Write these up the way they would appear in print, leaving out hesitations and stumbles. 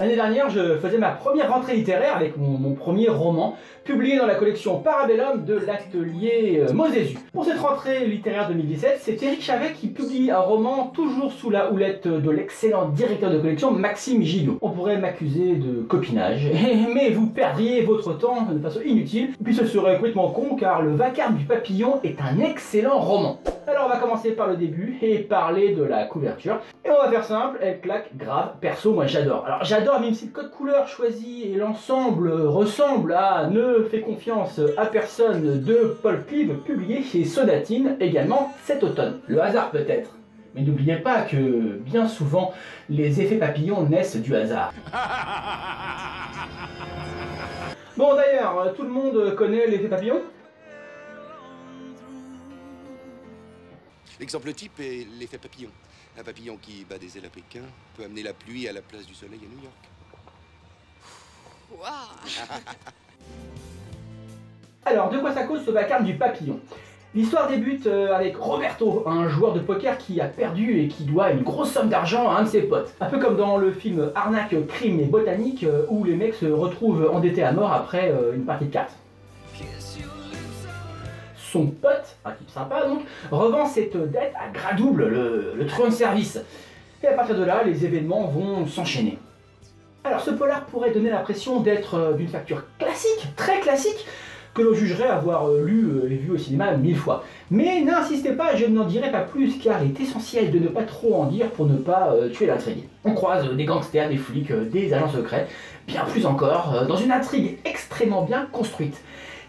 L'année dernière, je faisais ma première rentrée littéraire avec mon premier roman, publié dans la collection Parabellum de l'atelier Mosésu. Pour cette rentrée littéraire 2017, c'est Éric Chavet qui publie un roman toujours sous la houlette de l'excellent directeur de collection Maxime Gillot. On pourrait m'accuser de copinage, mais vous perdriez votre temps de façon inutile, et puis ce serait complètement con car Le Vacarme du Papillon est un excellent roman. Alors on va commencer par le début et parler de la couverture. Et on va faire simple, elle claque grave. Perso, moi j'adore. Alors j'adore même si le code couleur choisi et l'ensemble ressemble à Ne fais confiance à personne de Paul Clive, publié chez Sonatine également cet automne. Le hasard peut-être. Mais n'oubliez pas que bien souvent, les effets papillons naissent du hasard. Bon d'ailleurs, tout le monde connaît l'effet papillon ? L'exemple type est l'effet papillon. Un papillon qui bat des ailes à Pékin peut amener la pluie à la place du soleil à New York. Waouh. Alors, de quoi ça cause ce vacarme du papillon? L'histoire débute avec Roberto, un joueur de poker qui a perdu et qui doit une grosse somme d'argent à un de ses potes. Un peu comme dans le film Arnaque, crime et botanique, où les mecs se retrouvent endettés à mort après une partie de cartes. Son pote, un type sympa donc, revend cette dette à gras double, le truand de service. Et à partir de là, les événements vont s'enchaîner. Alors ce polar pourrait donner l'impression d'être d'une facture classique, très classique, que l'on jugerait avoir lu et vu au cinéma 1000 fois. Mais n'insistez pas, je n'en dirai pas plus car il est essentiel de ne pas trop en dire pour ne pas tuer l'intrigue. On croise des gangsters, des flics, des agents secrets, bien plus encore, dans une intrigue extrêmement bien construite.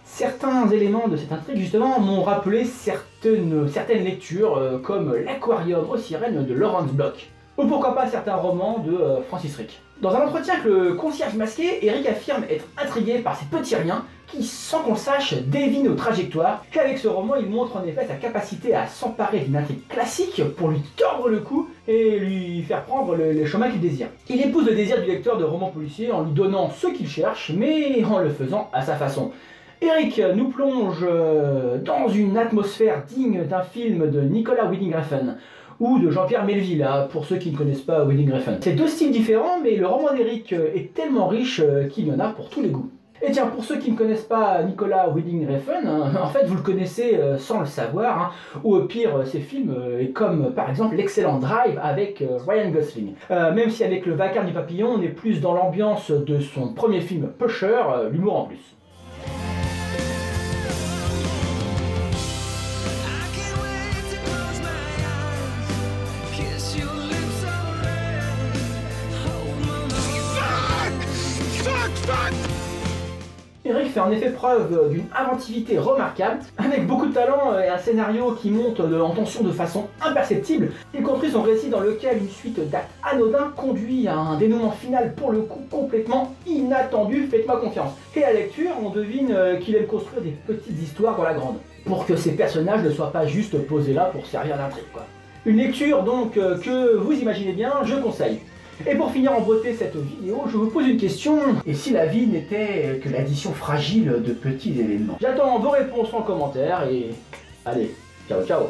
Certains éléments de cette intrigue, justement, m'ont rappelé certaines lectures, comme L'Aquarium aux sirènes de Laurence Bloch, ou pourquoi pas certains romans de Francis Crick. Dans un entretien avec le concierge masqué, Eric affirme être intrigué par ces petits riens qui, sans qu'on le sache, dévient nos trajectoires, qu'avec ce roman, il montre en effet sa capacité à s'emparer d'une intrigue classique pour lui tordre le cou et lui faire prendre le chemin qu'il désire. Il épouse le désir du lecteur de romans policiers en lui donnant ce qu'il cherche, mais en le faisant à sa façon. Eric nous plonge dans une atmosphère digne d'un film de Nicolas Winding Refn ou de Jean-Pierre Melville, pour ceux qui ne connaissent pas Winding Refn. C'est deux styles différents, mais le roman d'Eric est tellement riche qu'il y en a pour tous les goûts. Et tiens, pour ceux qui ne connaissent pas Nicolas Winding Refn, en fait vous le connaissez sans le savoir, ou au pire ses films, comme par exemple l'excellent Drive avec Ryan Gosling. Même si avec Le Vacarme du Papillon, on est plus dans l'ambiance de son premier film Pusher, l'humour en plus. Eric fait en effet preuve d'une inventivité remarquable, avec beaucoup de talent et un scénario qui monte en tension de façon imperceptible, y compris son récit dans lequel une suite d'actes anodins conduit à un dénouement final pour le coup complètement inattendu, faites-moi confiance. Et à la lecture, on devine qu'il aime construire des petites histoires dans la grande, pour que ces personnages ne soient pas juste posés là pour servir d'intrigue, quoi. Une lecture donc que vous imaginez bien, je conseille. Et pour finir en beauté cette vidéo, je vous pose une question. Et si la vie n'était que l'addition fragile de petits événements? J'attends vos réponses en commentaire et allez, ciao ciao.